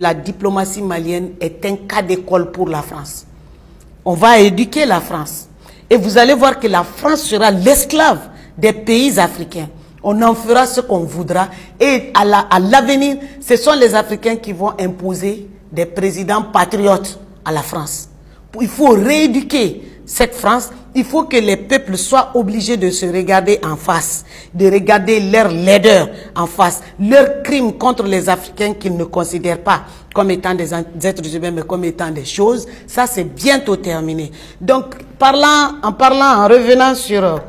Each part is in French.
La diplomatie malienne est un cas d'école pour la France. On va éduquer la France. Et vous allez voir que la France sera l'esclave des pays africains. On en fera ce qu'on voudra. Et à l'avenir, ce sont les Africains qui vont imposer des présidents patriotes à la France. Il faut rééduquer cette France. Il faut que les peuples soient obligés de se regarder en face, de regarder leur laideur en face, leurs crimes contre les Africains qu'ils ne considèrent pas comme étant des êtres humains, mais comme étant des choses. Ça, c'est bientôt terminé. Donc, en revenant sur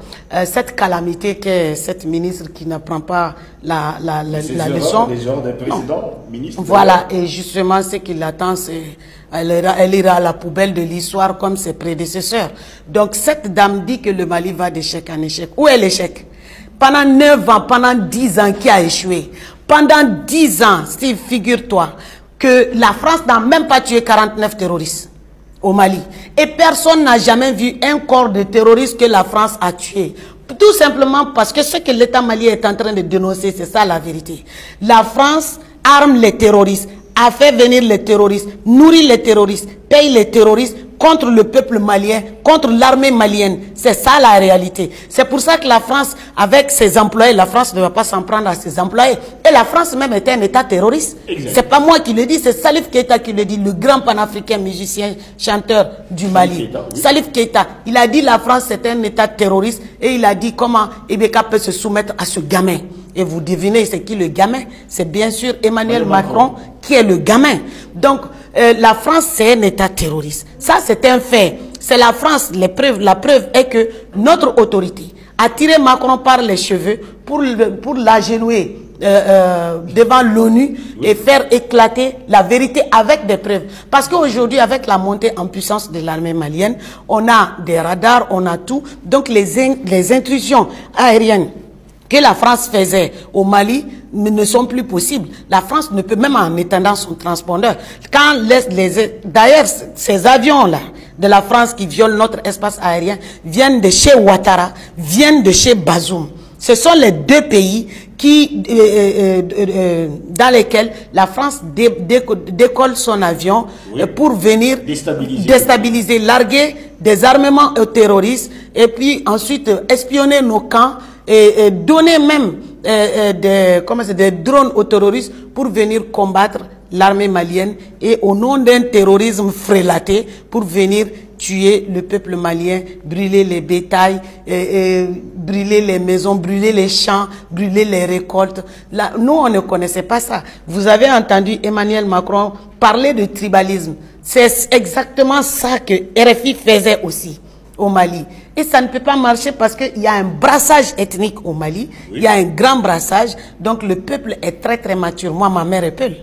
cette calamité qu'est cette ministre qui ne prend pas la leçon. Les erreurs des précédents ministres. Voilà, et justement, ce qui l'attend, c'est elle ira à la poubelle de l'histoire comme ses prédécesseurs. Donc, cette dame dit que le Mali va d'échec en échec. Où est l'échec? Pendant 9 ans, pendant 10 ans, qui a échoué? Pendant 10 ans, Steve, figure-toi que la France n'a même pas tué 49 terroristes au Mali. Et personne n'a jamais vu un corps de terroristes que la France a tué. Tout simplement parce que ce que l'État malien est en train de dénoncer, c'est ça la vérité. La France arme les terroristes, a fait venir les terroristes, nourrit les terroristes, paye les terroristes contre le peuple malien, contre l'armée malienne. C'est ça la réalité. C'est pour ça que la France, avec ses employés, la France ne va pas s'en prendre à ses employés. Et la France même était un État terroriste. C'est pas moi qui le dis, c'est Salif Keita qui le dit, le grand panafricain musicien, chanteur du Mali. Salif Keita, il a dit la France c'est un État terroriste et il a dit comment Ibeka peut se soumettre à ce gamin. Et vous devinez c'est qui le gamin? C'est bien sûr Emmanuel Macron qui est le gamin. Donc la France c'est un État terroriste. Ça c'est un fait. C'est la France. La preuve est que notre autorité a tiré Macron par les cheveux pour l'agenouiller devant l'ONU et faire éclater la vérité avec des preuves. Parce qu'aujourd'hui, avec la montée en puissance de l'armée malienne, on a des radars, on a tout. Donc les intrusions aériennes que la France faisait au Mali ne sont plus possibles. La France ne peut même en étendant son transpondeur. Quand d'ailleurs, ces avions-là de la France qui violent notre espace aérien viennent de chez Ouattara, viennent de chez Bazoum. Ce sont les deux pays qui, dans lesquels la France décolle son avion pour venir déstabiliser, larguer des armements terroristes et puis ensuite espionner nos camps et donner même des drones aux terroristes pour venir combattre l'armée malienne et au nom d'un terrorisme frélaté pour venir tuer le peuple malien, brûler les bétails, brûler les maisons, brûler les champs, brûler les récoltes. Là, nous, on ne connaissait pas ça. Vous avez entendu Emmanuel Macron parler de tribalisme. C'est exactement ça que RFI faisait aussi au Mali. Et ça ne peut pas marcher parce qu'il y a un brassage ethnique au Mali. Il y a un grand brassage. Donc le peuple est très très mature. Moi, ma mère est Peul.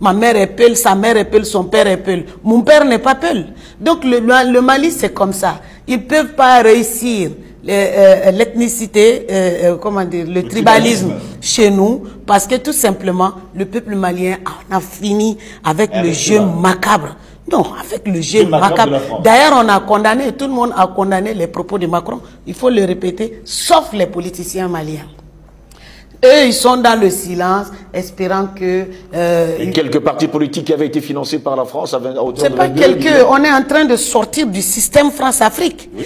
Ma mère est Peul, sa mère est Peul, son père est Peul. Mon père n'est pas Peul. Donc le Mali, c'est comme ça. Ils ne peuvent pas réussir l'ethnicité, comment dire, le tribalisme chez nous, parce que tout simplement, le peuple malien en a fini avec le jeu macabre. Non, avec le jeu macabre. D'ailleurs, on a condamné, tout le monde a condamné les propos de Macron. Il faut le répéter, sauf les politiciens maliens. Eux, ils sont dans le silence, espérant que... Et quelques partis politiques qui avaient été financés par la France à hauteur de... C'est pas quelques, on est en train de sortir du système France-Afrique. Oui.